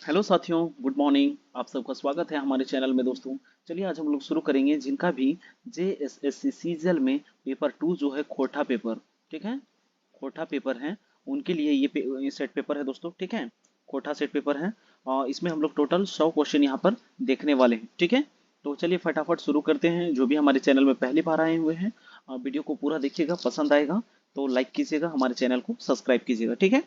Hello साथियों, good morning. आप सबका स्वागत है हमारे चैनल में दोस्तों। चलिए आज हम लोग शुरू करेंगे जिनका भी JSSC सीजीएल में पेपर 2 जो है खोटा पेपर, ठीक है, खोटा पेपर है उनके लिए ये सेट पेपर है दोस्तों, ठीक है, खोटा सेट पेपर है। और इसमें हम लोग टोटल 100 क्वेश्चन यहाँ पर देखने वाले हैं, ठीक है। तो चलिए फटाफट शुरू करते हैं। जो भी हमारे चैनल में पहली बार आए हुए हैं, वीडियो को पूरा देखिएगा, पसंद आएगा तो लाइक कीजिएगा, हमारे चैनल को सब्सक्राइब कीजिएगा, ठीक है।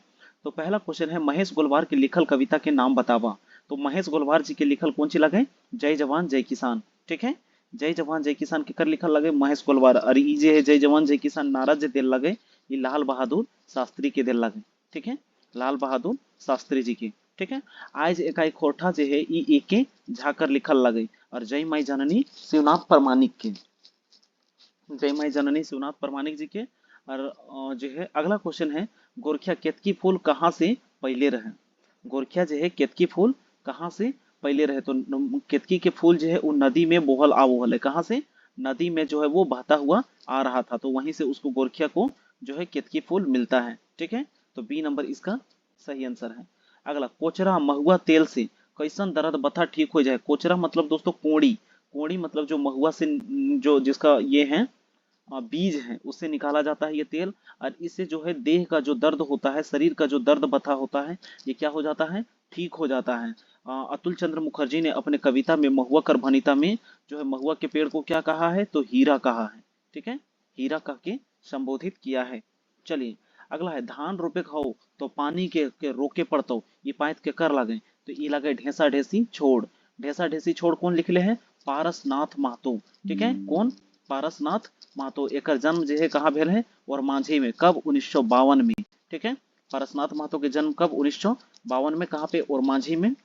तो पहला क्वेश्चन है, महेश गोलवार की लिखल कविता के नाम बतावा। तो महेश गोलवार जी के लिखल कौन सी लगे? जय जवान जय किसान, ठीक है। जय जवान जय किसान केकर लिखल लगे? महेश गोलवार। और ई जे है जय जवान जय किसान नारा जे दिल लगे, ये लाल बहादुर शास्त्री के दिल लगे, ठीक है, लाल बहादुर शास्त्री जी के, ठीक है। आज एकाई खोटा जे है ई एके झाकर लिखल लगे। और जय माई जननी शिवनाथ परमानिक के, जय माई जननी शिवनाथ परमानिक जी के। और जो है अगला क्वेश्चन है, गोरखिया केतकी फूल कहाँ से पहले रहे? गोरखिया जो है केतकी फूल कहाँ से पहले रहे? तो केतकी के फूल जो है वो नदी में बोहल आवोहल है। कहाँ से? नदी में जो है वो बहता हुआ आ रहा था, तो वहीं से उसको गोरखिया को जो है केतकी फूल मिलता है, ठीक है। तो बी नंबर इसका सही आंसर है। अगला, कोचरा महुआ तेल से कैसन दर्द बथा ठीक हो जाए? कोचरा मतलब दोस्तों कोड़ी, कोड़ी मतलब जो महुआ से जो जिसका ये है बीज है उससे निकाला जाता है ये तेल। और इससे जो है देह का जो दर्द होता है, शरीर का जो दर्द बथा होता है, ये क्या हो जाता है? ठीक हो जाता है। अतुल चंद्र मुखर्जी ने अपने कविता में महुआ कर भनिता में जो है महुआ के पेड़ को क्या कहा है? तो हीरा कहा है, ठीक है, हीरा कह के संबोधित किया है। चलिए अगला है, धान रोपे खाओ तो पानी के रोके पड़तो, ये पाइत के कर लगे। तो ये लगे ढेसा ढेसी छोड़। ढेसा ढेसी छोड़ कौन लिखले हैं? पारसनाथ महतो, ठीक है, कौन? पारसनाथ महतो। एकर जन्म जो है कहाँ भेल है? और मांझी में। कब? 1952 में, ठीक है। पारसनाथ महतो के जन्म कब? 1952 में। कहाँ पे? और मांझी में।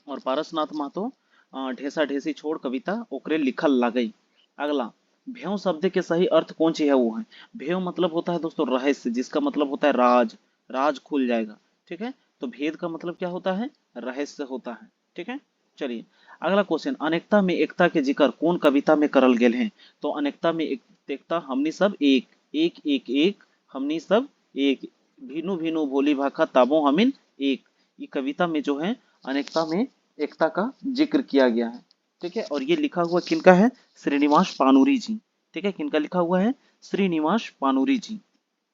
और पारसनाथ महतो ढेसा ढेसी छोड़ कविता ओकरे लिखल लगई। अगला, भेव शब्द के सही अर्थ कौन सी है? वो है भेव मतलब होता है दोस्तों रहस्य, जिसका मतलब होता है राज, राज खुल जाएगा, ठीक है। तो भेद का मतलब क्या होता है? रहस्य होता है, ठीक है। चलिए अगला क्वेश्चन, अनेकता में एकता के जिक्र कौन कविता में करल गेल है? तो अनेकता में एकता हमनी सब एक, एक एक एक हमनी सब एक, भीनु भीनु भोली भाखा ताबो हमिन एक। ये कविता में जो है अनेकता में एकता का जिक्र किया गया है, ठीक है। और ये लिखा हुआ किनका है? श्रीनिवास पानूरी जी, ठीक है। किनका लिखा हुआ है? श्रीनिवास पानूरी जी।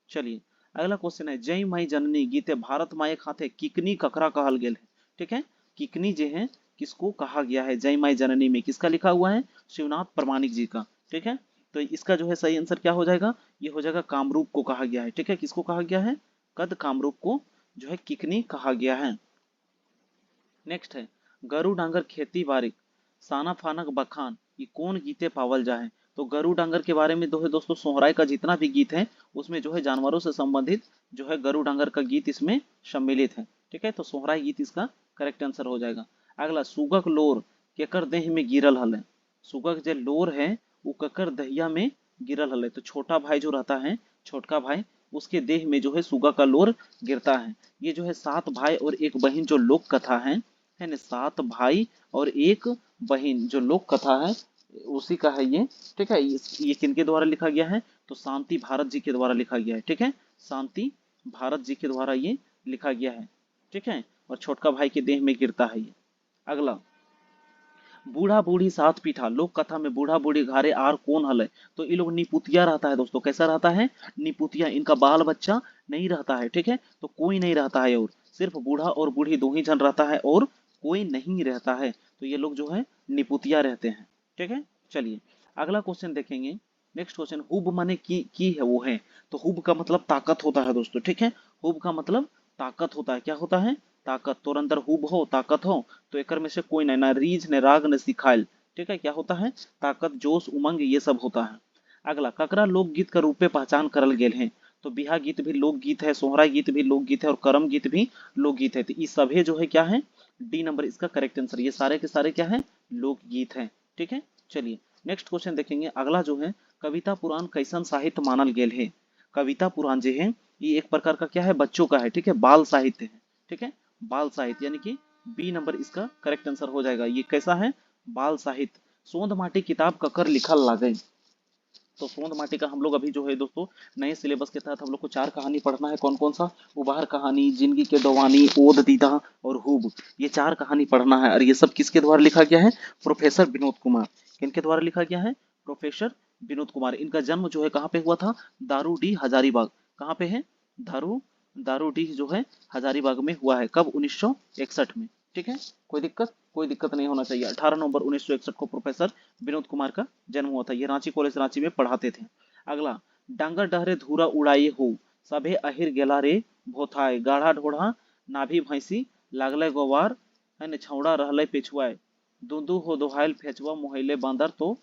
चलिए अगला क्वेश्चन है, जय माई जननी गीते भारत माए खाते किकनी ककरा कहल गेल है? ठीक है, किकनी जो है किसको कहा गया है? जय माई जननी में किसका लिखा हुआ है? शिवनाथ प्रमाणिक जी का, ठीक है। तो इसका जो है सही आंसर क्या हो जाएगा? ये हो जाएगा कामरूप को कहा गया है, ठीक है। किसको कहा गया है? कद कामरूप को जो है किकनी कहा गया है। नेक्स्ट है, गरु डांगर खेती बारिक साना फानक बखान, ये कौन गीते पावल जाए? तो गरु डांगर के बारे में जो है दोस्तों सोहराय का जितना भी गीत है उसमें जो है जानवरों से संबंधित जो है गरु डांगर का गीत इसमें सम्मिलित है, ठीक है। तो सोहराय गीत इसका करेक्ट आंसर हो जाएगा। अगला, सुगक लोर केकर देह में गिरल हल? सुगक जो लोर है वो ककर दहिया में गिरल हल। तो छोटा भाई जो रहता है, छोटका भाई, उसके देह में जो है सुगा का लोर गिरता है। ये जो है 7 भाई और एक बहन जो लोक कथा है ना, 7 भाई और एक बहन जो लोक कथा है उसी का है ये, ठीक है। ये किनके द्वारा लिखा गया है? तो शांति भारत जी के द्वारा लिखा गया है, ठीक है, शांति भारत जी के द्वारा ये लिखा गया है, ठीक है। और छोटका भाई के देह में गिरता है ये। अगला, बूढ़ा बूढ़ी सात पीठा लोक कथा में बूढ़ा बूढ़ी घारे आर कौन हल? तो ये लोग निपुतिया रहता है दोस्तों। कैसा रहता है? निपुतिया। इनका बाल बच्चा नहीं रहता है, ठीक है, तो कोई नहीं रहता है, और सिर्फ बूढ़ा और बूढ़ी दो ही जन रहता है और कोई नहीं रहता है। तो ये लोग जो है निपुतिया रहते हैं, ठीक है। चलिए अगला क्वेश्चन देखेंगे। नेक्स्ट क्वेश्चन, हुब माने की है वो है? तो हुब का मतलब ताकत होता है दोस्तों, ठीक है। हुब का मतलब ताकत होता है। क्या होता है? ताकत। तोर अंदर हुब हो, ताकत हो, तो एकर में से कोई नहीं, ना रीझ ने राग ने सिखाइल, ठीक है। क्या होता है? ताकत, जोश, उमंग, ये सब होता है। अगला, ककरा लोकगीत का रूपे पहचान करल गेल है? तो बिहा गीत भी लोकगीत है, सोहरा गीत भी लोकगीत है और करम गीत भी लोकगीत है। तो ये सभी जो है क्या है? डी नंबर इसका करेक्ट आंसर। ये सारे के सारे क्या है? लोकगीत है, ठीक है। चलिए नेक्स्ट क्वेश्चन देखेंगे। अगला जो है, कविता पुराण कैसन साहित्य मानल गेल है? कविता पुराण जो है ये एक प्रकार का क्या है? बच्चों का है, ठीक है, बाल साहित्य है, ठीक है, बाल साहित्य, यानी कि बी नंबर इसका करेक्ट आंसर हो जाएगा। ये कैसा है? बाल साहित्य। सोंध माटी किताब ककर लिखल लागे? तो सोंद माटी का हम लोग अभी जो है दोस्तों नए सिलेबस के तहत हम लोग को 4 कहानी पढ़ना है। कौन कौन सा? उबार कहानी, जिंदगी के दौवानी, ओद दीदा और हुब, ये 4 कहानी पढ़ना है। और ये सब किसके द्वारा लिखा गया है? प्रोफेसर विनोद कुमार। किनके द्वारा लिखा गया है? प्रोफेसर विनोद कुमार। इनका जन्म जो है कहाँ पे हुआ था? दारूडीह हजारीबाग। कहाँ पे है? दारूडीह जो है हजारीबाग में हुआ है। कब? 1961 में। ठीक है, कोई दिक्कत नहीं होना चाहिए। 18 नवंबर 1961 को प्रोफेसर विनोद कुमार का जन्म हुआ था। ये रांची कॉलेज रांची में पढ़ाते थे। अगला, डांगर डहरे धूरा उड़ाई हो, सभे अहिर गेला रे भोथाए, गाढ़ा ढोढ़ा नाभि भैंसी लागले गोवार, है न छौड़ा रहले पेछुआए, दूधू हो दोहाइल फेचवा मोहैले बांदर। तो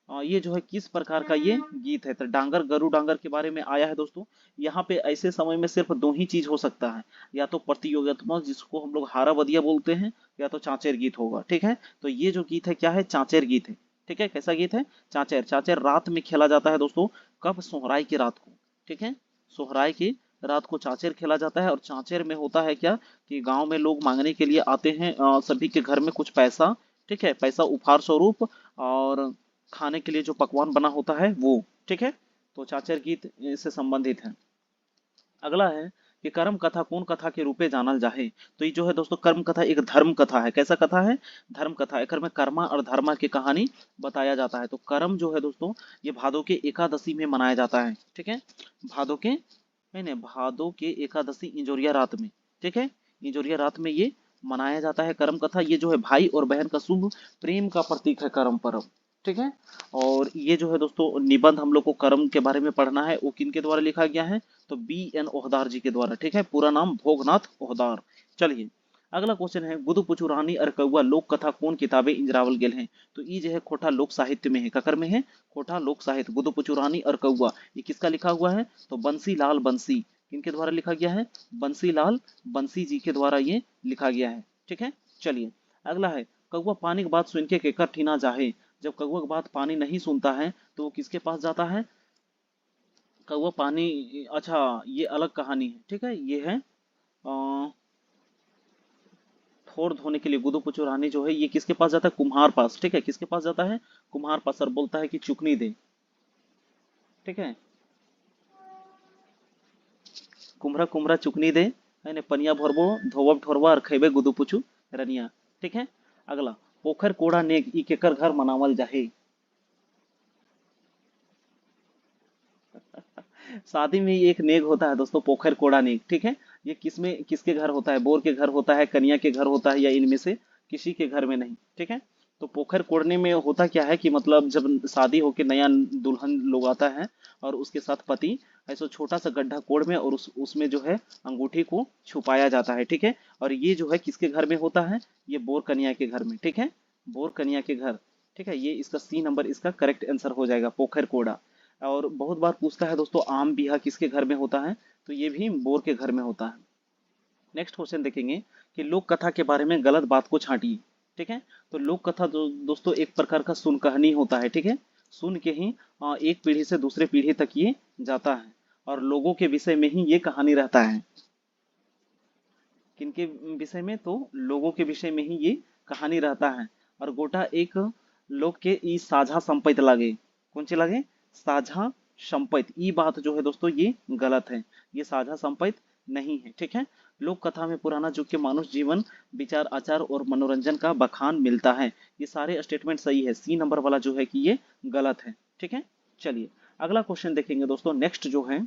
ये जो है किस प्रकार का ये गीत है? तो डांगर गरु डांगर के बारे में आया है दोस्तों। यहाँ पे ऐसे समय में सिर्फ 2 ही चीज हो सकता है, या तो प्रतियोगितात्मक जिसको हम लोग हारा बदिया बोलते हैं, या तो चांचेर गीत होगा। ठीक है, तो ये जो गीत है क्या है? चांचेर गीत है। ठीक है, कैसा गीत है? चांचेर। चांचेर रात में खेला जाता है दोस्तों। कब? सोहराय की रात को। ठीक है, सोहराय की रात को चांचेर खेला जाता है। और चांचेर में होता है क्या कि गांव में लोग मांगने के लिए आते हैं सभी के घर में कुछ पैसा। ठीक है, पैसा उपहार स्वरूप, और खाने के लिए जो पकवान बना होता है वो। ठीक है, तो चाचर गीत से संबंधित है। अगला है कि कर्म कथा कौन कथा के रूपे जानल जाहे? तो ये जो है दोस्तों कर्म कथा एक धर्म कथा है। कैसा कथा है? धर्म कथा। एक में कर्मा और धर्मा की कहानी बताया जाता है। तो कर्म जो है दोस्तों ये भादो के एकादशी में मनाया जाता है। ठीक है, भादो के भादो के एकादशी इंजोरिया रात में। ठीक है, इंजोरिया रात में ये मनाया जाता है कर्म कथा। ये जो है भाई और बहन का शुभ प्रेम का प्रतीक है कर्म पर्व। ठीक है, और ये जो है दोस्तों निबंध हम लोग को कर्म के बारे में पढ़ना है, वो किन के द्वारा लिखा गया है? तो बी.एन. ओहदार जी के द्वारा। ठीक है, पूरा नाम भोगनाथ ओहदार। चलिए, अगला क्वेश्चन है, गुदु पुचु रानी और कौआ लोक कथा कौन किताबें इंजरावल गेल हैं? तो ये जो है खोटा लोक साहित्य में है। ककर में है? खोटा लोक साहित्य। गुदु पुचु रानी और कौआ ये किसका लिखा हुआ है? तो बंसी लाल बंसी। किनके द्वारा लिखा गया है? बंसी लाल बंसी जी के द्वारा ये लिखा गया है। ठीक है, चलिए, अगला है, कौआ पानी की बात सुन के केकर ठीना जाहे? जब कौआ की बात पानी नहीं सुनता है तो वो किसके पास जाता है? कौआ पानी, अच्छा ये अलग कहानी है। ठीक है, ये है ठोर धोने के लिए गुदु पुचु रानी जो है ये किसके पास जाता है? कुम्हार पास। ठीक है, किसके पास जाता है? कुम्हार पास। और बोलता है कि चुकनी दे। ठीक है, कुम्हरा कुम्हरा चुकनी दे, है ने पनिया भरबो धोबब ठोरबा और खैबे गुदु पुचु रनिया। ठीक है, अगला, पोखर कोड़ा नेग ई केकर घर मनावल जाहे? शादी में ही एक नेग होता है दोस्तों, पोखर कोड़ा नेग। ठीक है, ये किसमें किसके घर होता है? बोर के घर होता है, कन्या के घर होता है, या इनमें से किसी के घर में नहीं। ठीक है, तो पोखर कोड़ने में होता क्या है कि मतलब जब शादी होके नया दुल्हन लोग आता है और उसके साथ पति ऐसा छोटा सा गड्ढा कोड़ में, और उसमें जो है अंगूठी को छुपाया जाता है। ठीक है, और ये जो है किसके घर में होता है? ये बोर कन्या के घर में। ठीक है, बोर कन्या के घर। ठीक है, ये इसका सी नंबर इसका करेक्ट आंसर हो जाएगा, पोखर कोड़ा। और बहुत बार पूछता है दोस्तों आम बिहा किसके घर में होता है? तो ये भी बोर के घर में होता है। नेक्स्ट क्वेश्चन देखेंगे कि लोक कथा के बारे में गलत बात को छांटिए। ठीक है, तो लोक कथा दोस्तों एक प्रकार का सुन कहानी होता है। ठीक है, सुन के ही एक पीढ़ी से दूसरे पीढ़ी तक ये जाता है, और लोगों के विषय में ही ये कहानी रहता है। किनके विषय में? तो लोगों के विषय में ही ये कहानी रहता है। और गोटा एक लोग के ई साझा संपत्ति लागे। कौन सी लागे? साझा संपत्ति। ई बात जो है दोस्तों ये गलत है, ये साझा संपत्ति नहीं है। ठीक है, लोक कथा में पुराना युग के मानुष जीवन, विचार, आचार और मनोरंजन का बखान मिलता है। ये सारे स्टेटमेंट सही है। सी नंबर वाला जो है कि ये गलत है। ठीक है, चलिए, अगला क्वेश्चन देखेंगे दोस्तों। नेक्स्ट जो है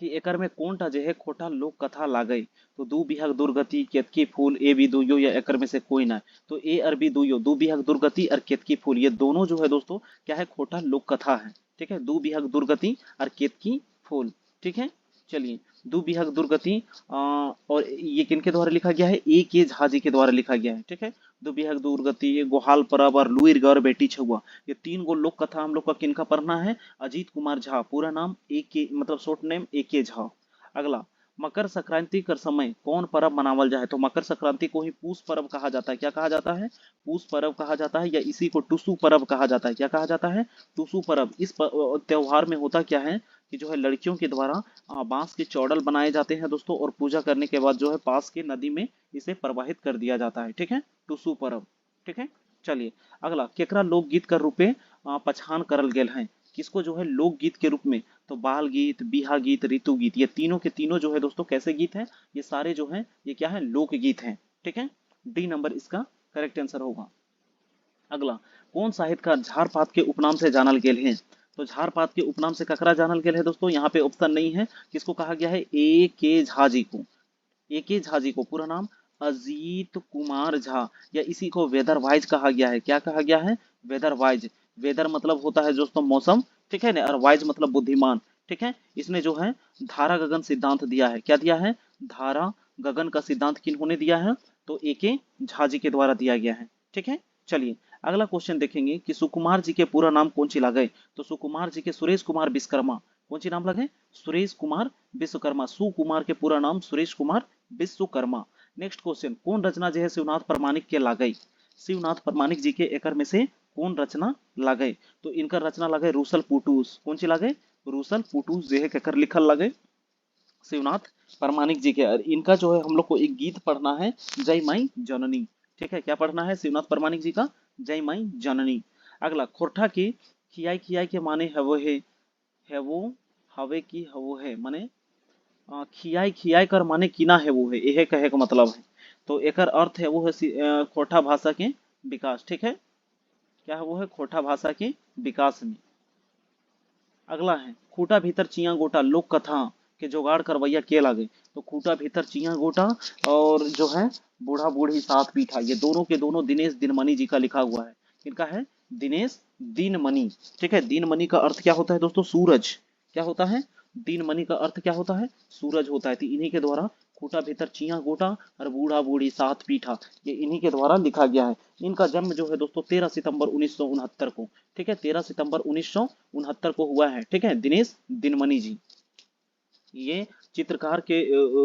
कि एकर में कौन टा जे है खोटा लोक कथा लागई? तो दू बिहक दुर्गति, केतकी फूल, ए बी दुयो, या एकर में से कोई ना? तो ए और बी दुयो, दू बिहक दुर्गति और केतकी फूल, ये दोनों जो है दोस्तों क्या है? खोटा लोक कथा है। ठीक है, दू बिहक दुर्गति और केतकी फूल। ठीक है, चलिए, दू बिहक दुर्गति और ये किनके द्वारा लिखा गया है? ए के झा जी के द्वारा लिखा गया है। ठीक है, दू बिहक दुर्गति, ये गोहाल परब और लुईर गौर बेटी छुआ, ये 3 गो लोक कथा हम लोग का किनका पढ़ना है? अजीत कुमार झा। पूरा नाम ए के मतलब शॉर्ट नेम ए के झा। अगला, मकर संक्रांति कर समय कौन पर्व मनावल जाए? तो मकर संक्रांति को ही पूस पर्व कहा जाता है। क्या कहा जाता है? पूस पर्व कहा जाता है, या इसी को टुसु पर्व कहा जाता है। क्या कहा जाता है? टुसु पर्व। इस त्योहार में होता क्या है कि जो है लड़कियों के द्वारा बांस के चौड़ल बनाए जाते हैं दोस्तों, और पूजा करने के बाद जो है पास के नदी में इसे प्रवाहित कर दिया जाता है। ठीक है, टुसु पर्व। ठीक है, चलिए, अगला, केकरा लोकगीत का रूपे पछान करल गेल है? किसको जो है लोकगीत के रूप में, तो बाल गीत, बिहा गीत, ऋतु गीत, ये तीनों के तीनों जो है दोस्तों कैसे गीत हैं, ये सारे जो हैं ये क्या है, लोकगीत हैं। ठीक है, डी नंबर इसका करेक्ट आंसर होगा। अगला, कौन साहित्यकार झार पात के उपनाम से जानल गेल है, तो झार पात के उपनाम से ककरा जानल गेल है दोस्तों, यहाँ पे ऑप्शन नहीं है, किसको कहा गया है, ए के झा जी को। ए के झा जी को पूरा नाम अजीत कुमार झा, या इसी को वेदर वाइज कहा गया है, क्या कहा गया है, वेदर वाइज। वेदर मतलब होता है दोस्तों मौसम, ठीक है ना, और वाइज मतलब बुद्धिमान। ठीक है, इसने जो है धारा गगन सिद्धांत दिया है, क्या दिया है, धारा गगन का सिद्धांत किन्होंने दिया है, तो ए के झा जी के द्वारा दिया गया है। ठीक है, चलिए अगला क्वेश्चन देखेंगे कि सुकुमार जी के पूरा नाम कौन सी लगे, तो सुकुमार जी के सुरेश कुमार विश्वकर्मा, कौन सी नाम लगे, सुरेश कुमार विश्वकर्मा, सुकुमार के पूरा नाम सुरेश कुमार विश्वकर्मा। नेक्स्ट क्वेश्चन, कौन रचना जो है शिवनाथ प्रमाणिक के लागई, शिवनाथ प्रमाणिक जी के एकर में से कौन रचना लागई, तो इनका रचना लगे रूसल पुटूस, कौन सी लागे, रूसल पुटूस जो है केकर लिखल लगे शिवनाथ प्रमाणिक जी के। और इनका जो है हम लोग को एक गीत पढ़ना है, जय माई जननी। ठीक है, क्या पढ़ना है, शिवनाथ प्रमाणिक जी का जय माई जननी। अगला, खोरठा के खियाई खियाई के माने है वो हवे की हवो है, माने खियाई खियाई कर माने किना है वो है, यह कहे का मतलब है, तो एकर अर्थ है वो है खोरठा भाषा के विकास। ठीक है, क्या है वो है, खोरठा भाषा के विकास में। अगला है, खूटा भीतर चिया गोटा लोक कथा के जुगाड़ करवैया के लागे, तो खूटा भीतर चिया गोटा और जो है बूढ़ा बूढ़ी साथ पीठा, ये दोनों के दोनों दिनेश दिनमणि जी का लिखा हुआ है। किनका है, दिनेश दिनमणि। ठीक है, दिनमणि का अर्थ क्या होता है दोस्तों, सूरज। क्या होता है, दिनमणि का अर्थ क्या होता है, सूरज होता है। तो इन्हीं के द्वारा खूटा भीतर चिया गोटा और बूढ़ा बूढ़ी साथ पीठा, ये इन्हीं के द्वारा लिखा गया है। इनका जन्म जो है दोस्तों 13 सितंबर 1969 को, ठीक है, 13 सितंबर 1969 को हुआ है। ठीक है, दिनेश दिनमणि जी, ये चित्रकार के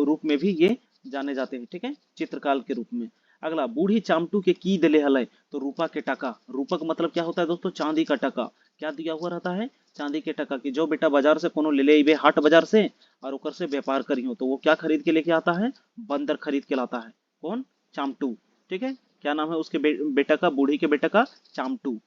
रूप में भी ये जाने जाते हैं। ठीक है, चित्रकार के रूप में। अगला, बूढ़ी चामटू के की दिले हलय, तो रूपा के टका, रूपक मतलब क्या होता है दोस्तों, चांदी का टका। क्या दिया हुआ रहता है, चांदी के टका की, जो बेटा बाजार से कोनो ले ले हाट बाजार से और ओकर से व्यापार करियो, तो वो क्या खरीद के लेके आता है, बंदर खरीद के लाता है, कौन, चामटू। ठीक है, क्या नाम है उसके बेटा का, बूढ़ी के बेटा का, चामटू।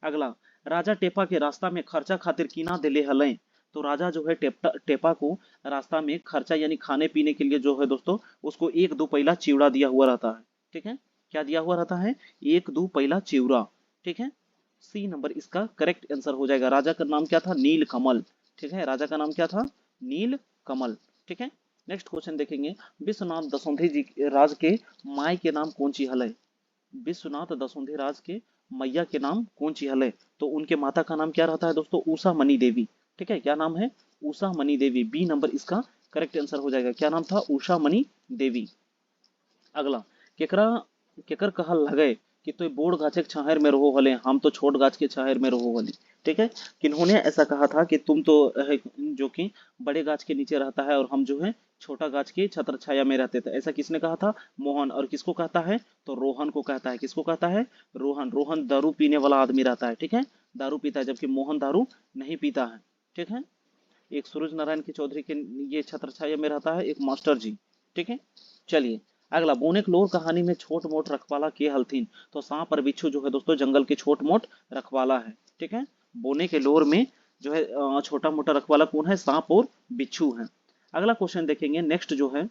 अगला, राजा टेपा के रास्ता में खर्चा खातिर कीना दिले हलय, तो राजा जो है टेपा को रास्ता में खर्चा यानी खाने पीने के लिए जो है दोस्तों उसको एक दो पहला चिवड़ा दिया हुआ रहता है। ठीक है, क्या दिया हुआ रहता है, एक दो पहला चिवड़ा। ठीक है, सी नंबर इसका करेक्ट आंसर हो जाएगा। राजा का नाम क्या था, नील कमल। ठीक है, राजा का नाम क्या था, नील कमल। ठीक है, नेक्स्ट क्वेश्चन देखेंगे, विश्वनाथ दसौंधी जी राज के माई के नाम कौन सी हल है, विश्वनाथ दसौंधी राज के मैया के नाम कौन सी हल है, तो उनके माता का नाम क्या रहता है दोस्तों, उषा मणि देवी। ठीक है, क्या नाम है, उषा मणि देवी। बी नंबर इसका करेक्ट आंसर हो जाएगा, क्या नाम था, उषा मणि देवी। अगला, केकरा केकर कहल लगे कि तो बोड़ गाछ के छाहर में रहो हले, हम तो छोट गाछ के छाहर में रहो हले। ठीक है, किन्होंने ऐसा कहा था कि तुम तो जो कि बड़े गाछ के नीचे रहता है और हम जो है छोटा गाछ की छत्र छाया में रहते थे, ऐसा किसने कहा था, मोहन। और किसको कहता है, तो रोहन को कहता है, किसको कहता है, रोहन। रोहन दारू पीने वाला आदमी रहता है। ठीक है, दारू पीता है, जबकि मोहन दारू नहीं पीता है। ठीक है, एक सूरज नारायण की चौधरी के ये छत्र छाया में रहता है, एक मास्टर जी। ठीक है, चलिए अगला, बोने लोर कहानी में छोट मोट रखवाला के हलथिन, तो सांप और बिच्छू जो है दोस्तों जंगल के छोट मोट रखवाला है। ठीक है, बोने के लोर में जो है छोटा मोटा रखवाला कौन है, सांप और बिच्छू है। अगला क्वेश्चन देखेंगे, नेक्स्ट जो है,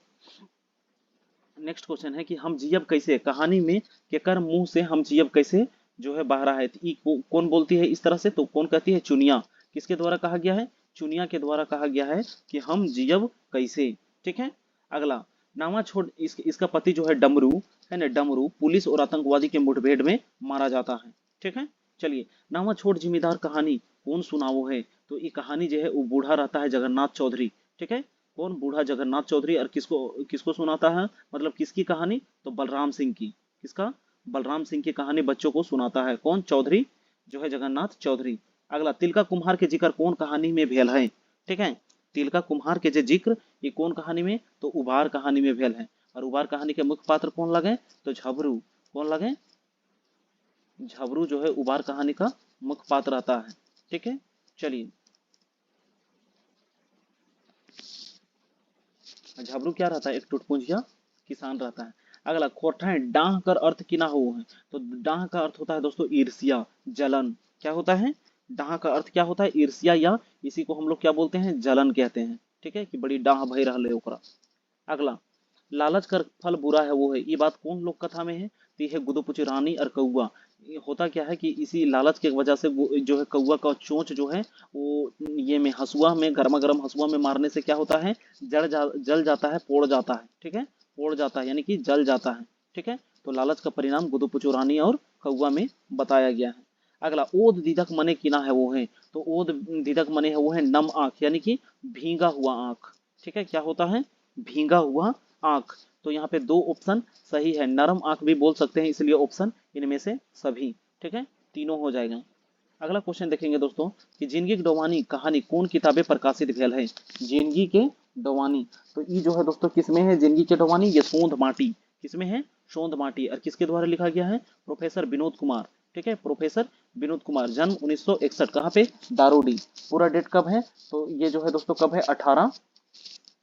नेक्स्ट क्वेश्चन है कि हम जियब कैसे, कहानी में केकर मुंह से हम जियब कैसे जो है बाहर है, तो कौन बोलती है इस तरह से, तो कौन कहती है, चुनिया। किसके द्वारा कहा गया है, चुनिया के द्वारा कहा गया है कि हम जियब कैसे। ठीक है, अगला, नामा छोड़ इसका पति जो है डमरू, है ना, डमरू पुलिस और आतंकवादी के मुठभेड़ में मारा जाता है। ठीक है, चलिए, नामा छोड़ जिम्मेदार कहानी कौन सुनावो है, तो ये कहानी जो है वो बूढ़ा रहता है जगन्नाथ चौधरी। ठीक है, कौन, बूढ़ा जगन्नाथ चौधरी। और किसको किसको सुनाता है, मतलब किसकी कहानी, तो बलराम सिंह की। किसका, बलराम सिंह की कहानी बच्चों को सुनाता है, कौन, चौधरी जो है जगन्नाथ चौधरी। अगला, तिलका कुम्हार के जिक्र कौन कहानी में भेल है। ठीक है, तिलका कुम्हार के जो जिक्र ये कौन कहानी में, तो उबार कहानी में भेल है। और उबार कहानी के मुख्य पात्र कौन लगे, तो झबरू। कौन लगे, झबरू जो है उबार कहानी का मुख्य पात्र आता है। ठीक है, चलिए, झबरू क्या रहता है, एक टुटपुंजिया किसान रहता है। अगला, खोरठा डाह कर अर्थ किना हो है, तो डाह का अर्थ होता है दोस्तों ईर्ष्या, जलन। क्या होता है, डाह का अर्थ क्या होता है, ईर्ष्या, या इसी को हम लोग क्या बोलते हैं, जलन कहते हैं। ठीक है, कि बड़ी डाह भई रहले ओकरा। अगला, लालच कर फल बुरा है वो है, ये बात कौन लोक कथा में है, तो ये है गुदुपुची रानी और कौआ। ये होता क्या है कि इसी लालच की वजह से जो है कौआ का चोंच जो है वो ये में हसुआ में, गर्मा गर्म हसुआ में मारने से क्या होता है, जल जाता है, पोड़ जाता है। ठीक है, पोड़ जाता है यानी कि जल जाता है। ठीक है, तो लालच का परिणाम गुदुपुचु रानी और कौआ में बताया गया है। अगला, ओद दीदक मने किना है वो है, तो ओद दीदक मने है वो है नम आंख, यानी कि भींगा हुआ आंख। ठीक है, क्या होता है, भींगा हुआ आंख। तो यहाँ पे दो ऑप्शन सही है, नरम आंख भी बोल सकते हैं, इसलिए ऑप्शन इनमें से सभी। ठीक है, तीनों हो जाएगा। अगला क्वेश्चन देखेंगे दोस्तों कि जिंदगी की डोवानी कहानी कौन किताबें प्रकाशित भेल है, जिंदगी के डोवानी। तो ये जो है दोस्तों किसमें है, जिंदगी के डोवानी, ये सोंध माटी, किसमें है, सोंध माटी, और किसके द्वारा लिखा गया है, प्रोफेसर विनोद कुमार। ठीक है, प्रोफेसर विनोद कुमार, जन्म 1961, कहाँ पे, दारोडी। पूरा डेट कब है, तो ये जो है दोस्तों कब है, 18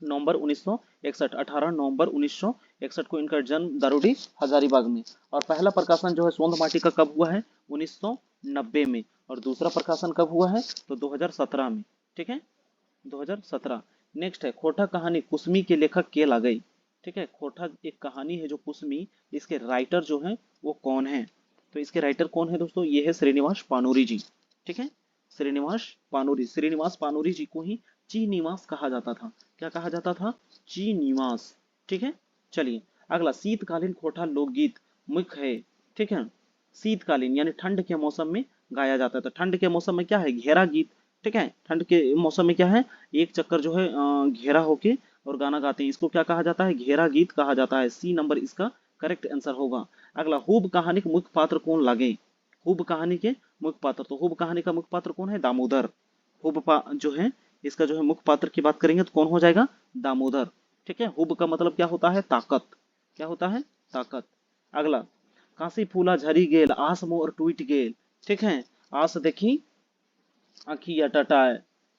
नवंबर 1961, 18 नवंबर 1961 को इनका जन्म दारूडी हजारीबाग में। और पहला प्रकाशन जो है सोंध माटी का कब हुआ है, 1990 में। और दूसरा प्रकाशन कब हुआ है, तो 2017 में। ठीक है, 2017। नेक्स्ट है खोटा कहानी कुसमी के लेखक के ला गई। ठीक है, खोटा एक कहानी है जो कुसमी, इसके राइटर जो है वो कौन है, तो इसके राइटर कौन है दोस्तों, ये है श्रीनिवास पानूरी जी। ठीक है, श्रीनिवास पानूरी जी को ही ची निवास कहा जाता था। क्या कहा जाता था, ची निवास। ठीक है, चलिए अगला, शीतकालीन खोटा लोकगीत मुख्य है। ठीक है, शीतकालीन यानी ठंड के मौसम में गाया जाता है। तो ठंड के मौसम में क्या है, घेरा गीत। ठीक है, ठंड के मौसम में क्या है, एक चक्कर जो है घेरा होके और गाना गाते हैं, इसको क्या कहा जाता है, घेरा गीत कहा जाता है। सी नंबर इसका करेक्ट आंसर होगा। अगला, हुब कहानी के मुख्य पात्र कौन लागे, हुब कहानी के मुख्य पात्र, तो हुब कहानी का मुख्य पात्र कौन है, दामोदर। जो है इसका जो है मुख्य पात्र की बात करेंगे तो कौन हो जाएगा, दामोदर। ठीक है, हुब का मतलब क्या होता है, ताकत। क्या होता है, ताकत। अगला, काशी फूला झरी गेल आस मोर टूट गेल। ठीक है, आस देखी आखिया टटाए,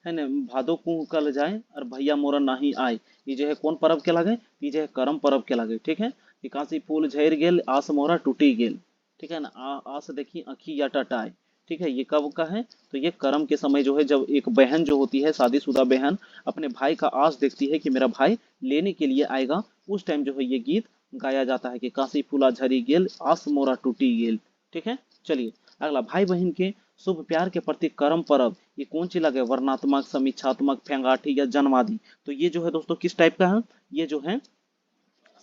है न, भादो कुह कल जाए और भैया मोरा नाही आए। ये जो है कौन पर्व के लागे, ये जो है करम पर्व के लागे। ठीक है, कि काशी फूल झर गेल आस मोरा टूटी गेल। ठीक है ना, आस देखी आखिया टटाए। ठीक है, ये कब का है, तो ये करम के समय जो है, जब एक बहन जो होती है, शादीशुदा बहन, अपने भाई का आस देखती है कि मेरा भाई लेने के लिए आएगा, उस टाइम जो है ये गीत गाया जाता है कि काशी फूला झरी गेल आस मोरा टूटी गेल। ठीक है, चलिए अगला, भाई बहन के शुभ प्यार के प्रति करम परब, ये कौन सी लगे, वर्णात्मक, समीक्षात्मक, फेंगाठी या जन्मवादी। तो ये जो है दोस्तों किस टाइप का है, ये जो है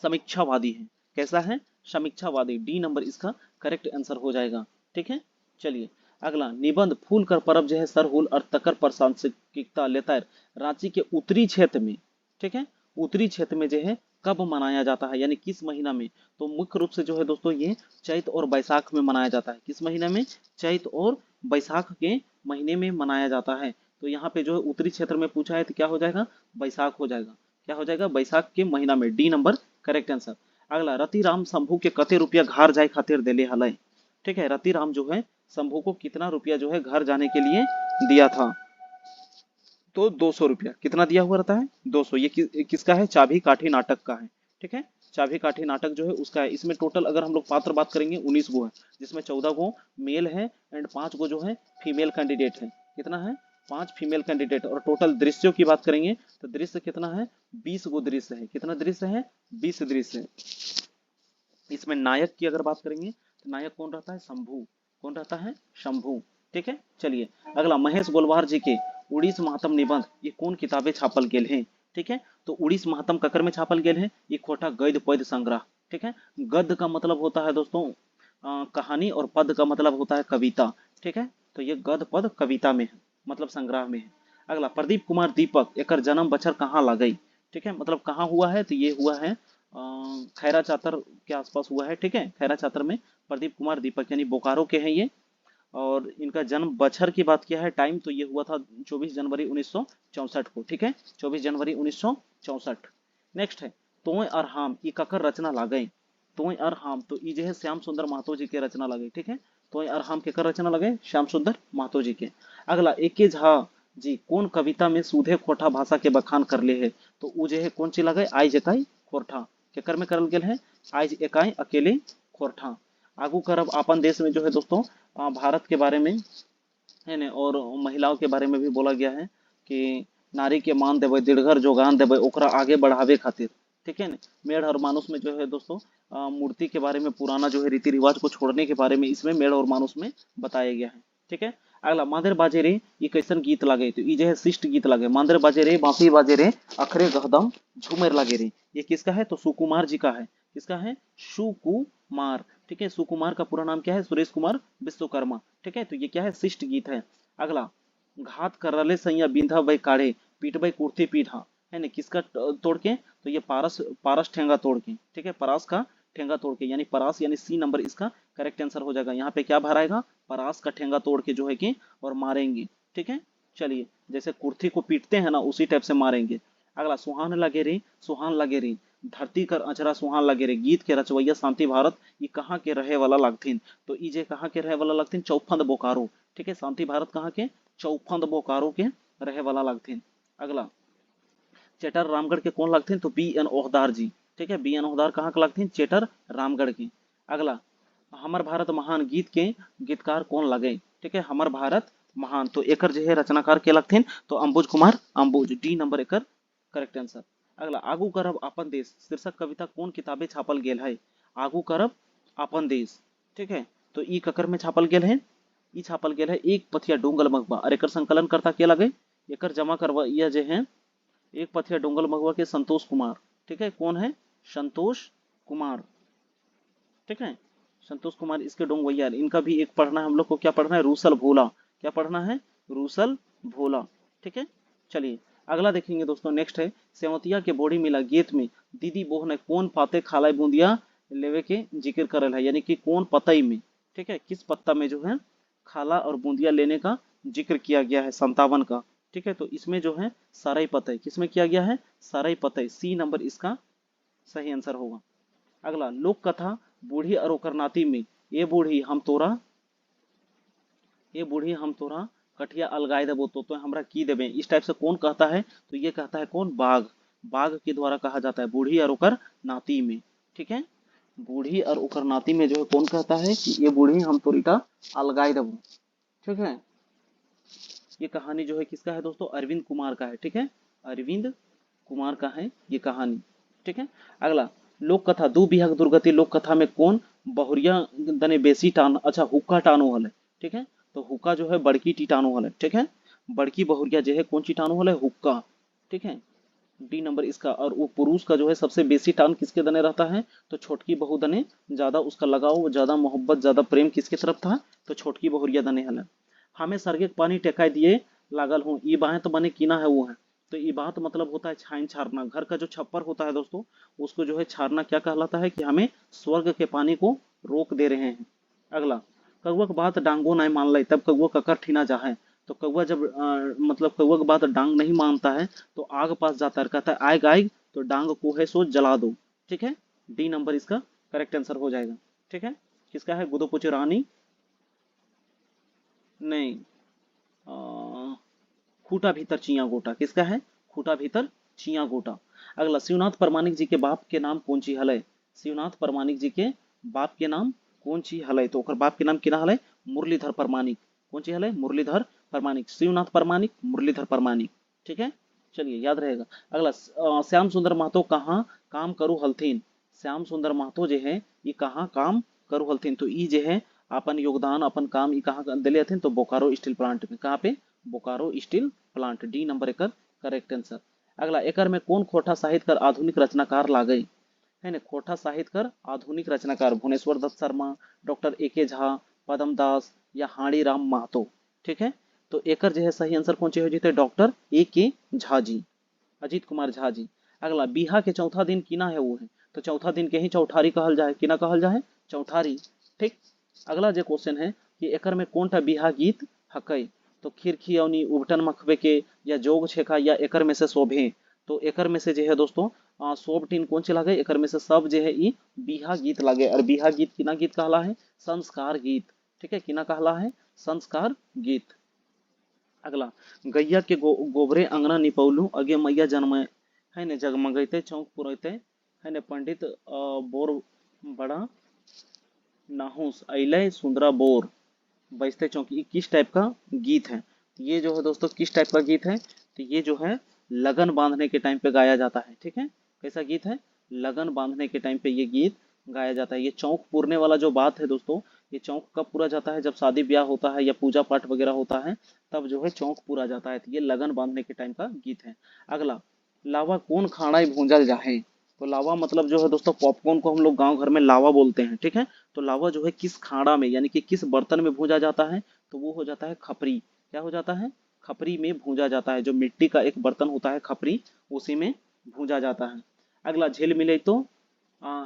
समीक्षावादी है। कैसा है, समीक्षावादी। डी नंबर इसका करेक्ट आंसर हो जाएगा। ठीक है, चलिए अगला, निबंध फूल कर परब जो है सरहुल और तकर पर सांस्कृतिकता लेता है रांची के उत्तरी क्षेत्र में। ठीक है, उत्तरी क्षेत्र में जो है कब मनाया जाता है, यानी किस महीना में, तो मुख्य रूप से जो है दोस्तों ये चैत और बैसाख में मनाया जाता है। किस महीने में, चैत और बैसाख के महीने में मनाया जाता है। तो यहाँ पे जो है उत्तरी क्षेत्र में पूछा है तो क्या हो जाएगा, बैसाख हो जाएगा। क्या हो जाएगा, बैसाख के महीना में। D number correct answer. अगला, रतिराम शंभू के कते रुपया घर जाए खातिर देले हलय। ठीक है, रतिराम जो है शंभू को कितना रुपया जो है घर जाने के लिए दिया था, तो 200 रुपया। कितना दिया हुआ रहता है, 200। ये किसका है, चाभी काठी नाटक का है। ठीक है, चाभी काठी नाटक जो है उसका है। इसमें टोटल अगर हम लोग पात्र बात करेंगे 19 गो है, जिसमें 14 गो मेल है एंड 5 गो जो है फीमेल कैंडिडेट है। कितना है, 5 फीमेल कैंडिडेट। और टोटल दृश्यों की बात करेंगे तो दृश्य कितना है, 20 गो दृश्य है। कितना दृश्य है, 20 दृश्य है। इसमें नायक की अगर बात करेंगे तो नायक कौन रहता है, शंभू। कौन रहता है, शंभू। ठीक है, चलिए अगला, महेश गोलवार जी के उड़ीस महात्म निबंध ये कौन किताबें छापल गेल हैं। ठीक है, तो उड़ीस महात्म ककर में छापल गेल है, ये खोटा गद्य पद्य संग्रह। ठीक है, गद्य का मतलब होता है दोस्तों कहानी, और पद का मतलब होता है कविता। ठीक है, तो ये गद्य पद कविता में है, मतलब संग्रह में है। अगला, प्रदीप कुमार दीपक एकर जन्म बछर कहाँ लागई। ठीक है, मतलब कहाँ हुआ है, तो ये हुआ है खैरा चातर के आसपास हुआ है। ठीक है, खैरा चातर में प्रदीप कुमार दीपक यानी बोकारो के हैं ये। और इनका जन्म बछर की बात किया है, टाइम तो ये हुआ था 24 जनवरी 1964 को। ठीक है, 24 जनवरी 1964। नेक्स्ट है, तोय और हम ई ककर रचना लागई। तोय और हम, तो ये जो है श्याम सुंदर महतो जी के रचना लगे। ठीक है, तोय और हम केकर रचना लगे, श्याम सुंदर महतो जी के। अगला, एके झा जी कौन कविता में सूधे खोटा भाषा के बखान कर ले है, तो वो जो है कौन सी लगे, आइज एकाई खोरठा। केकर में करल गेल है, आइज एकाई अकेले खोरठा। आगू करब अपन देश में जो है दोस्तों भारत के बारे में है ने। और महिलाओं के बारे में भी बोला गया है कि नारी के मान देवे दृढ़ जोगान देवे ओकरा आगे बढ़ावे खातिर। ठीक है ना। मेढ़ और मानुस में जो है दोस्तों मूर्ति के बारे में पुराना जो है रीति रिवाज को छोड़ने के बारे में इसमें मेढ़ और मानुस में बताया गया है। ठीक है। अगला मांदेर बाजे रे ये कैसन गीत लागे, तो ये जो है शिष्ट गीत लागे। मांदेर बाजे रे बांसुरी बाजे रे अखरे गहदम झूमेर लागे रे, ये किसका है तो सुकुमार जी का है। किसका है सुकुमार। ठीक है। सुकुमार का पूरा नाम क्या है सुरेश कुमार विश्वकर्मा। ठीक है। तो ये क्या है शिष्ट गीत है। अगला घात करले सैया बिंधा भाई काढ़े पीट भाई कुर्ती पीढ़ा, है ना किसका तोड़ के, तो ये पारस पारस ठेंगा तोड़ के। ठीक है। परास का ठेंगा तोड़ के यानी परास यानी सी नंबर इसका करेक्ट आंसर हो जाएगा। यहाँ पे क्या भराएगा परास का ठेंगा तोड़ के जो है कि और मारेंगे। ठीक है। चलिए जैसे कुर्ती को पीटते हैं ना उसी टाइप से मारेंगे। अगला सुहान लगे रे सुहान लगे रे धरती कर अचरा सुहान लगे रे गीत के रचवैया शांति भारत ये कहाँ के रहे वाला लगथिन, तो ई जे कहाँ के रहे वाला लगथिन चौफंद बोकारो। ठीक है। शांति भारत कहाँ के चौफंद बोकारो के रहे वाला लगथिन। अगला चेटर रामगढ़ के कौन लगथिन तो बी एन ओहदार जी। ठीक है। बी एन ओहदार कहाँ के लगथिन चेटर रामगढ़ के। अगला हमर भारत महान गीत के गीतकार कौन लगे। ठीक है। हमर भारत महान तो एकर जो है रचनाकार के लगथिन तो अंबुज कुमार अंबुज डी नंबर एकर करेक्ट आंसर। अगला आगू करब अपन देश शीर्षक कविता कौन किताबे छापल गेल है। आगू करब अपन देश। ठीक है। तो ई ककर में छापल गेल है, ई छापल गेल है एक पथिया डोंगल मगबा और एकर संकलन करता के लगे एकर जमा करवा यह जो है एक पथिया डोंगल मगवा के संतोष कुमार। ठीक है। कौन है संतोष कुमार। ठीक है। संतोष कुमार इसके डोंगवैया इनका भी एक पढ़ना है हम लोग को, क्या पढ़ना है रूसल भोला। क्या पढ़ना है रूसल भोला। ठीक है। चलिए अगला देखेंगे दोस्तों नेक्स्ट है सेवतिया के बोड़ी मिला गीत में दीदी बोह ने कौन पाते खालाई बूंदिया लेवे के जिक्र करल है, यानी कि कौन पतई में। ठीक है। किस पत्ता में जो है खाला और बूंदिया लेने का जिक्र किया गया है 57 का। ठीक है। तो इसमें जो है साराई पतई किसमें किया गया है साराई पतई सी नंबर इसका सही आंसर होगा। अगला लोक कथा बूढ़ी और ओकर नाती में ये बूढ़ी हम तोरा ये बूढ़ी हम तोरा कठिया अलगाए देबो तो हमरा की देबे इस टाइप से कौन कहता है, तो ये कहता है कौन बाघ। बाघ के द्वारा कहा जाता है बूढ़ी और ओकर नाती में। ठीक है। बूढ़ी और ओकर नाती में जो है कौन कहता है कि ये बूढ़ी हम तोरी का अलगाए देबो। ठीक है। ये कहानी जो है किसका है दोस्तों अरविंद कुमार का है। ठीक है। अरविंद कुमार का है ये कहानी। ठीक है। अगला लोक कथा दू बिहक दुर्गति लोक कथा में कौन बहुरिया दने बेसी टान अच्छा हुक्का टानो हल है। ठीक है। तो हुक्का जो है बड़की टीटाणु हल है। ठीक है। बड़की बहुरिया जो है कौन कीटाणु हल है हुक्का। ठीक है। डी नंबर इसका। और वो पुरुष का जो है सबसे बेसी टान किसके दने रहता है तो छोटकी बहू दने ज्यादा उसका लगाव ज्यादा मोहब्बत ज्यादा प्रेम किसके तरफ था तो छोटकी बहुरिया दने हल है। हमें सरगे पानी टेकाई दिए लागल हूँ ई बाहें तो बने कीना है वो है, तो ये बात मतलब होता है छाइन छारना। घर का जो छप्पर होता है दोस्तों उसको जो है छारना क्या कहलाता है कि हमें स्वर्ग के पानी को रोक दे रहे हैं। अगला कौआ के बात डांगो नहीं मान लाई तब कौआ ककर ठीना जाए, तो कौआ जब मतलब कौआ की बात डांग नहीं मानता है तो आग पास जाता है कहता है आग आग तो डांग को है सो जला दो। ठीक है। डी नंबर इसका करेक्ट आंसर हो जाएगा। ठीक है। किसका है गुदोपुची रानी नहीं खूटा भीतर चिया गोटा किसका है खूटा भीतर चिया गोटा। अगला शिवनाथ परमाणिक जी के बाप के नाम कौन सी हलय। शिवनाथ परमाणिक जी के बाप के नाम कौन सी हलय तो ओकर बाप के नाम किना हलय मुरलीधर परमाणिक। कौन सी हलय मुरलीधर परमाणिक शिवनाथ परमाणिक मुरलीधर परमाणिक। ठीक है। चलिए याद रहेगा। अगला श्याम सुंदर महतो कहाँ काम करू हलथिन। श्याम सुंदर महतो जो है ये कहाँ काम करू हलथिन, तो ई जो है अपन योगदान अपन काम ये कहाँ दिले हथिन तो बोकारो स्टील प्लांट में। कहाँ पे Bokaro steel plant D number एकर करेक्ट आंसर। अगला एकर में कौन खोटा साहित्यकार आधुनिक रचनाकार लागे, है ना खोटा साहित्यकार आधुनिक रचनाकार भुवनेश्वर दत्त शर्मा डॉक्टर ए के झा पदम दास या हाड़ी राम महतो। ठीक है। तो एकर जो है सही आंसर कौन सी हो जीते डॉक्टर ए के झा जी अजीत कुमार झा जी। अगला बिहा के चौथा दिन किना है वो है, तो चौथा दिन के ही चौठारी कहल जाए किना कहल जाए चौठारी। ठीक। अगला जो क्वेश्चन है कि एकर में कौन टा बिहा गीत हकई, तो खिरखी अवनी उबटन मखबे के या जोग छेका या एकर में से शोभे, तो एकर में से जो है दोस्तों शोभटीन कौन सी लागे एकर में से सब जो है ई बिहा गीत लागे। और बिहा गीत किना गीत कहला है संस्कार गीत। ठीक है। किना कहला है संस्कार गीत। अगला गैया के गोबरे अंगना निपौलू अगे मैया जन्म है ने जगमगैते चौक पुरैते है ने पंडित बोर बड़ा नाहुस अइले सुंदरा बोर। बजते चौकी, किस टाइप का गीत है? ये जो है दोस्तों किस टाइप का गीत है? तो ये जो है लगन बांधने के टाइम पे गाया जाता है। ठीक है, कैसा गीत है? लगन बांधने के टाइम पे ये गीत गाया जाता है। ये चौक पूरने वाला जो बात है दोस्तों, ये चौक कब पूरा जाता है? जब शादी ब्याह होता है या पूजा पाठ वगैरह होता है, तब जो है चौक पूरा जाता है। तो ये लगन बांधने के टाइम का गीत है। अगला, लावा कौन खाना भूंजल जाहे। तो लावा मतलब जो है दोस्तों पॉपकॉर्न को हम लोग गांव घर में लावा बोलते हैं। ठीक है, तो लावा जो है किस खाड़ा में यानी कि किस बर्तन में भूंजा जाता है? तो वो हो जाता है खपरी। क्या हो जाता है? खपरी में भूंजा जाता है। जो मिट्टी का एक बर्तन होता है खपरी, उसी में भूंजा जाता है। अगला, झिल मिले तो आ,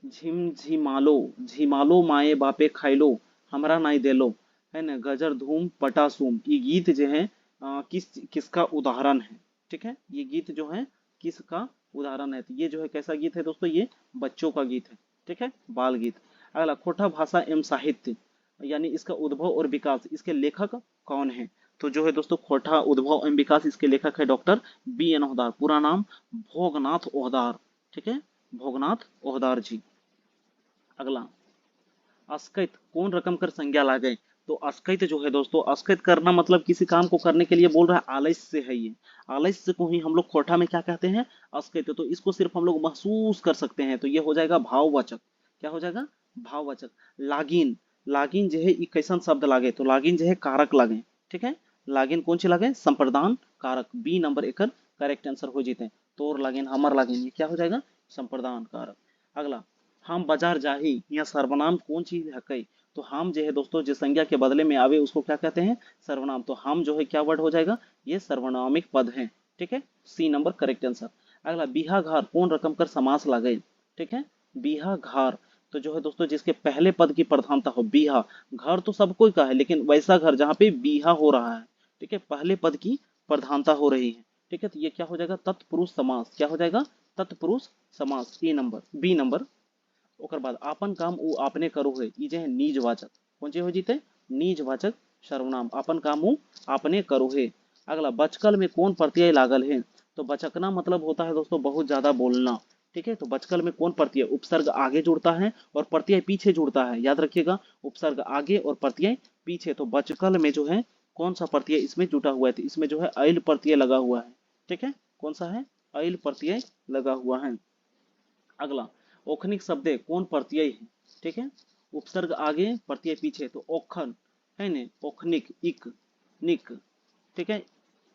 झिमझिमालो, झिमालो माए बापे खाइलो, हमरा नाई देलो, है ना, गजर धूम पटासूम। ये गीत जो है किसका उदाहरण है? ठीक है, ये गीत जो है किसका उदाहरण है? तो ये जो है कैसा गीत है दोस्तों? ये बच्चों का गीत है। ठीक है, बाल गीत। अगला, खोटा भाषा एवं साहित्य, यानी इसका उद्भव और विकास, इसके लेखक कौन है? तो जो है दोस्तों खोटा उद्भव एवं विकास, इसके लेखक है डॉक्टर बी एन ओहदार। पूरा नाम भोगनाथ ओहदार। ठीक है, भोगनाथ ओहदार जी। अगला, अस्कित कौन रकम कर संज्ञा ला गए। तो अस्कित जो है दोस्तों, अस्कित करना मतलब किसी काम को करने के लिए बोल रहा है, आलस्य से है ये। आलस्य को ही हम लोग खोटा में क्या कहते हैं? अस्कित। तो इसको सिर्फ हम लोग महसूस कर सकते हैं, तो ये हो जाएगा भाववाचक। क्या हो जाएगा? भाववाचक। लागिन, लागिन जो है ये कैसन शब्द लागे? तो लागिन जो है कारक लागे। ठीक है, लागिन कौन सी लागे? संप्रदान कारक। बी नंबर एक करेक्ट आंसर हो जीते। तोर लागिन, हमर लागिन, ये क्या हो जाएगा? संप्रदान कारक। अगला, हम बाजार जाही, यहाँ सर्वनाम कौन चीज है कई? तो हम जो है दोस्तों जो संज्ञा के बदले में आवे उसको क्या कहते हैं? सर्वनाम। तो हम जो है क्या वर्ड हो जाएगा? ये सर्वनामिक पद है। ठीक है, सी नंबर करेक्ट आंसर। अगला, बीहा घार कौन रकम कर समास लागे। ठीक है, बीहा घार, तो जो है दोस्तों जिसके पहले पद की प्रधानता हो। बीहा, घर तो सब कोई का है, लेकिन वैसा घर जहाँ पे बीहा हो रहा है। ठीक है, पहले पद की प्रधानता हो रही है। ठीक है, तो ये क्या हो जाएगा? तत्पुरुष समास। क्या हो जाएगा? तत्पुरुष समास। ए नंबर, बी नंबर। ओकर बाद आपन काम उ आपने करो है, ई जे है निजवाचक। कौन चे हो जीते? निजवाचक सर्वनाम। आपन काम उ आपने करो है। अगला, बचकल में कौन प्रत्यय लागल है। तो बचकना मतलब होता है दोस्तों बहुत ज्यादा बोलना। ठीक है, तो बचकल में कौन प्रत्यय? उपसर्ग आगे जुड़ता है और प्रत्यय पीछे जुड़ता है। याद रखिएगा, उपसर्ग आगे और प्रत्यय पीछे। तो बचकल में जो है कौन सा प्रत्यय इसमें जुटा हुआ है? तो इसमें जो है ऐल प्रत्यय लगा हुआ है। ठीक है, कौन सा है? ऐल प्रत्यय लगा हुआ है। अगला, ओखनिक शब्द कौन प्रत्यय है? ठीक है, उपसर्ग आगे प्रत्यय पीछे। तो ओखन है ने, ओखनिक, इक, निक। ठीक है,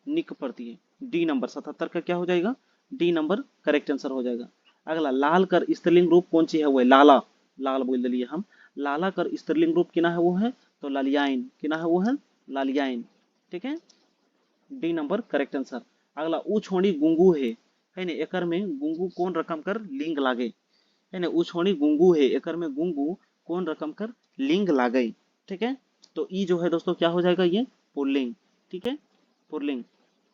निक प्रत्यय। डी नंबर 77 का क्या हो जाएगा? डी नंबर करेक्ट आंसर हो जाएगा। अगला, लाल कर स्त्रीलिंग रूप कौन सी है? वो है लाला। लाल बोल दिलिए हम। लाला कर स्त्रीलिंग रूप किना है? वो है तो लालियाइन। किना है? वो है लालियाइन। ठीक है, डी नंबर करेक्ट आंसर। अगला, ऊ छोड़ी गुंगू है ने, एकर में गुंगू कौन रकम कर लिंग लागे। है ना, ऊ छोड़ी गुंगू है, एकर में गुंगू कौन रकम कर लिंग लागे। ठीक है, तो ई जो है दोस्तों क्या हो जाएगा? ये पुल्लिंग। ठीक है, पुल्लिंग।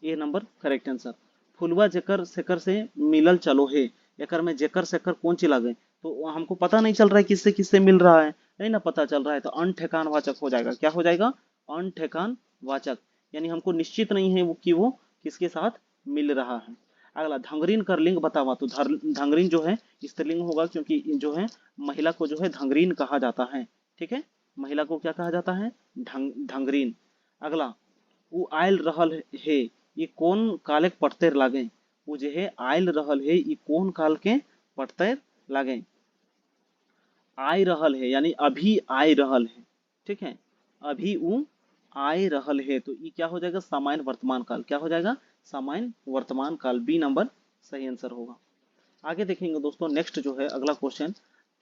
ए नंबर करेक्ट आंसर। फुलवा जेकर सेकर से मिलल चलो है, एकर में जेकर सेकर कौन ची लागे। तो हमको पता नहीं चल रहा है किससे किससे मिल रहा है, नहीं ना पता चल रहा है, तो अनठेकान वाचक हो जाएगा। क्या हो जाएगा? अनठेकान वाचक, यानी हमको निश्चित नहीं है वो कि वो किसके साथ मिल रहा है। अगला, धंगरीन कर लिंग बतावा। तो धंगरीन जो है स्त्रीलिंग होगा, क्योंकि जो है महिला को जो है धंगरीन कहा जाता है। ठीक है, महिला को क्या कहा जाता है? धंगरीन। अगला, वो आयल रहल है, ये कौन काले के पढ़ते लागे। वो जो है आयल रहल है, ये कौन काल के पढ़ते लागे। आय रहल है यानी अभी आय रहल है। ठीक है, अभी वो आय रहल है, तो ये क्या हो जाएगा? सामान्य वर्तमान काल। क्या हो जाएगा? सामान्य वर्तमान काल। बी नंबर सही आंसर होगा। आगे देखेंगे दोस्तों, नेक्स्ट जो है अगला क्वेश्चन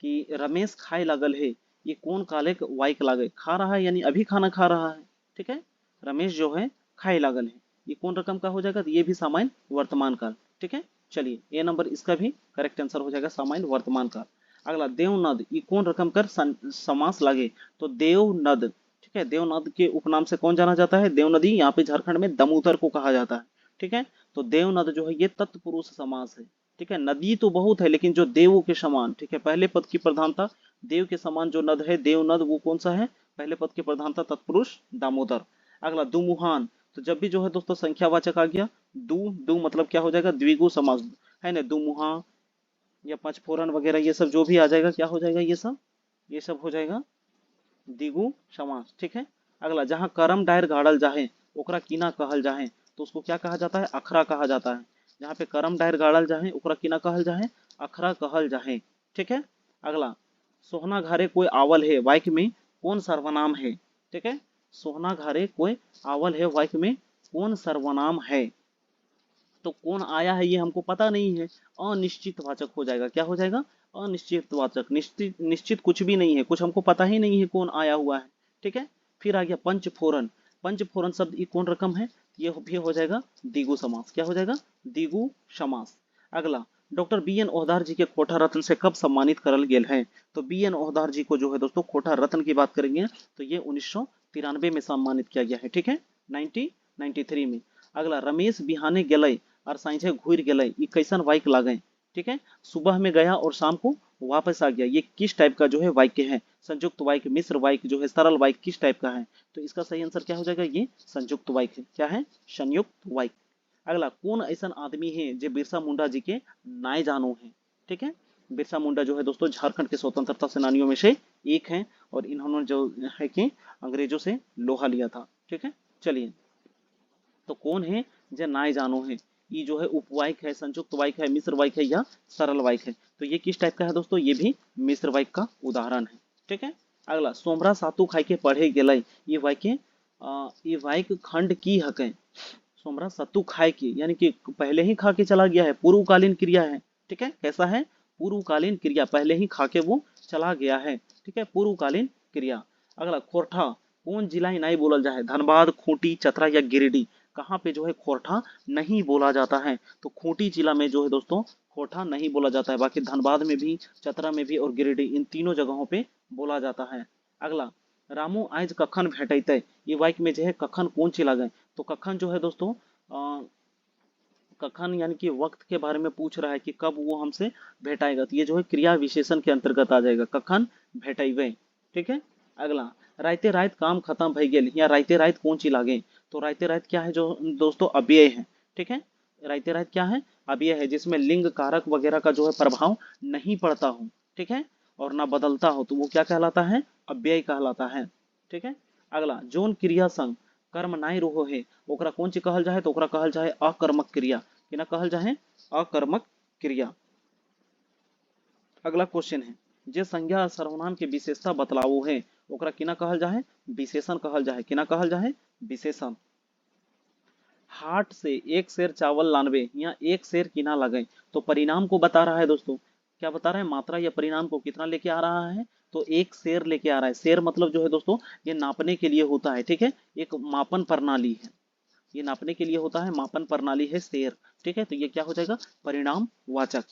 कि रमेश खाए लागल है, ये कौन काले वाइक लागे। खा रहा है यानी अभी खाना खा रहा है। ठीक है, रमेश जो है खाए लागल है, ये कौन रकम का हो जाएगा? तो ये भी सामान्य वर्तमान काल। ठीक है, चलिए ए नंबर इसका भी करेक्ट आंसर हो जाएगा, सामान्य वर्तमान काल। अगला, देवनद, ये कौन रकम कर समास लागे। तो देवनद। ठीक है, देवनद के उपनाम से कौन जाना जाता है? देवनदी, यहाँ पे झारखंड में दमोदर को कहा जाता है। ठीक है, तो देवनद जो है ये तत्पुरुष समास है। ठीक है, नदी तो बहुत है लेकिन जो देव के समान, ठीक है, पहले पद की प्रधानता देव के समान जो नद है देवनद, वो कौन सा है? पहले पद की प्रधानता तत्पुरुष दामोदर। अगला, दुमुहान, तो जब भी जो है दोस्तों संख्यावाचक आ गया, दू दू मतलब क्या हो जाएगा? द्विगु समास। है ना, दुमुहा या पंचफोरन वगैरह ये सब जो भी आ जाएगा क्या हो जाएगा? ये सब हो जाएगा द्विगु समास, ठीक है। अगला, जहाँ कर्म डायर गाड़ल जाहे ओकरा किना कहल जाहे, तो उसको क्या कहा जाता है, अखरा कहा जाता है। जहाँ पे कर्म डायर गाड़ल जाहे ओकरा किना कहल जाहे, अखरा कहल जाहे, ठीक है। अगला, सोहना घरे कोई आवल है वाक्य में कौन सर्वनाम है, ठीक है। सोहना घरे कोई आवल है वाक्य में कौन सर्वनाम है, तो कौन आया है ये हमको पता नहीं है, अनिश्चित वाचक हो जाएगा। क्या हो जाएगा, अनिश्चित वाचक। निश्चित निश्चित कुछ भी नहीं है, कुछ हमको पता ही नहीं है कौन आया हुआ है, ठीक है। फिर आ गया पंचफोरन। पंचफोरन शब्द ये कौन रकम है, ये भी हो जाएगा द्विगु समास। क्या हो जाएगा, द्विगु समास। अगला, डॉक्टर बी एन ओहदार जी के खोटा रत्न से कब सम्मानित करल गेल है, तो बी एन ओहदार जी को जो है दोस्तों खोटा रत्न की बात करेंगे तो ये 1993 में सम्मानित किया गया है, ठीक है, 1993 में। अगला, रमेश बिहाने गेलय और साइंचे घूर गेलय, ये कैसन वाक्य लागे, ठीक है। सुबह में गया और शाम को वापस आ गया, ये किस टाइप का जो है वाक्य है, संयुक्त वाक्य, मिश्र वाक्य जो है, सरल वाक्य किस टाइप का है, तो इसका सही आंसर क्या हो जाएगा, ये संयुक्त वाक्य है। क्या है, संयुक्त वाक्य। अगला, कौन ऐसा आदमी है जो बिरसा मुंडा जी के नाय जानो है, ठीक है। बिरसा मुंडा जो है दोस्तों झारखंड के स्वतंत्रता सेनानियों में से एक हैं और इन्होंने जो है कि अंग्रेजों से लोहा लिया था, ठीक है। चलिए, तो कौन है जो नाय जानो है, ये जो है उपवाक्य है, संयुक्त वाक्य है, मिश्र वाक्य है या सरल वाक्य है, तो ये किस टाइप का है दोस्तों, ये भी मिश्र वाक्य का उदाहरण है, ठीक है। अगला, सोमरा सातु खाई के पढ़े गेलय, ये वाक्य ये वाक्य खंड की हक, सोमरा सत्तू खाए की यानी कि पहले ही खा के चला गया है, पूर्वकालीन क्रिया है, ठीक है। कैसा है, पूर्वकालीन क्रिया, पहले ही खा के वो चला गया है, ठीक है, पूर्वकालीन क्रिया। अगला, खोरठा कौन जिला नहीं बोलल जाए, धनबाद, खूंटी, चतरा या गिरिडीह, कहाँ पे जो है खोरठा नहीं बोला जाता है, तो खूंटी जिला में जो है दोस्तों खोरठा नहीं बोला जाता है, बाकी धनबाद में भी, चतरा में भी और गिरिडीह, इन तीनों जगहों पे बोला जाता है। अगला, रामू आज कखन भेटैते, ये वाक्य में जो है कखन कौन ची लागे, तो कखन जो है दोस्तों कखन यानी कि वक्त के बारे में पूछ रहा है कि कब वो हमसे भेटाएगा, तो ये जो है क्रिया विशेषण के अंतर्गत आ जाएगा, कखन भेटैबे, ठीक है। अगला, राइते रात काम खत्म भई गेल, या राइते रात कौन ची लागे, तो राइते रात क्या है जो दोस्तों अव्यय है, ठीक है। राइते रात क्या है, अव्यय है, जिसमें लिंग कारक वगैरह का जो है प्रभाव नहीं पड़ता हो, ठीक है, और ना बदलता हो, तो वो क्या कहलाता है, अव्यय कहलाता है, ठीक है। अगला, जोन क्रिया संग कर्म नाई रहो है ओकरा कौन ची कहल जाए, तो ओकरा कहल जाए अकर्मक क्रिया, कि ना कहल जाए अकर्मक क्रिया। अगला क्वेश्चन है, जे संज्ञा और सर्वनाम के विशेषता बतलावो है ओकरा किना कहल जाए, विशेषण कहल जाए, किना कहल जाए, विशेषण। हाट से एक शेर चावल लानवे या एक शेर किना लगे, तो परिणाम को बता रहा है दोस्तों, क्या बता रहा है, मात्रा या परिणाम को कितना लेके आ रहा है, तो एक शेर लेके आ रहा है। शेर मतलब जो है दोस्तों ये नापने के लिए होता है, ठीक है, एक मापन प्रणाली है, ये नापने के लिए होता है, मापन प्रणाली है शेर, ठीक है, तो ये क्या हो जाएगा, परिणाम वाचक।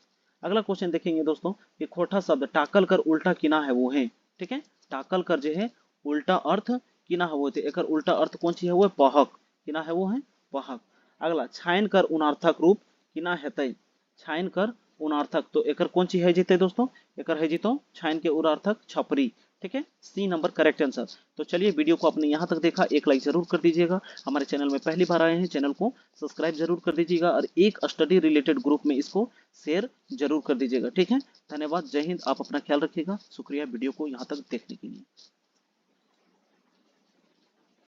अगला क्वेश्चन देखेंगे दोस्तों, ये खोटा शब्द टाकल कर उल्टा किना है वो है, ठीक है, टाकल कर जो है उल्टा अर्थ किना है वो थे, एकर उल्टा अर्थ कौन सी है वो है पहक, किना है वो है पहक। अगला, छायन कर उनार्थक रूप किना हेतै, छायन कर उनार्थक, तो एकर कौन सी है जीते दोस्तों, एकर है जीतो छायन के उनार्थक छपरी, ठीक है, सी नंबर करेक्ट आंसर। तो चलिए, वीडियो को आपने यहाँ तक देखा, एक लाइक जरूर कर दीजिएगा, हमारे चैनल में पहली बार आए हैं चैनल को सब्सक्राइब जरूर कर दीजिएगा और एक स्टडी रिलेटेड ग्रुप में इसको शेयर जरूर कर दीजिएगा, ठीक है। धन्यवाद, जय हिंद, आप अपना ख्याल रखिएगा, शुक्रिया वीडियो को यहाँ तक देखने के लिए।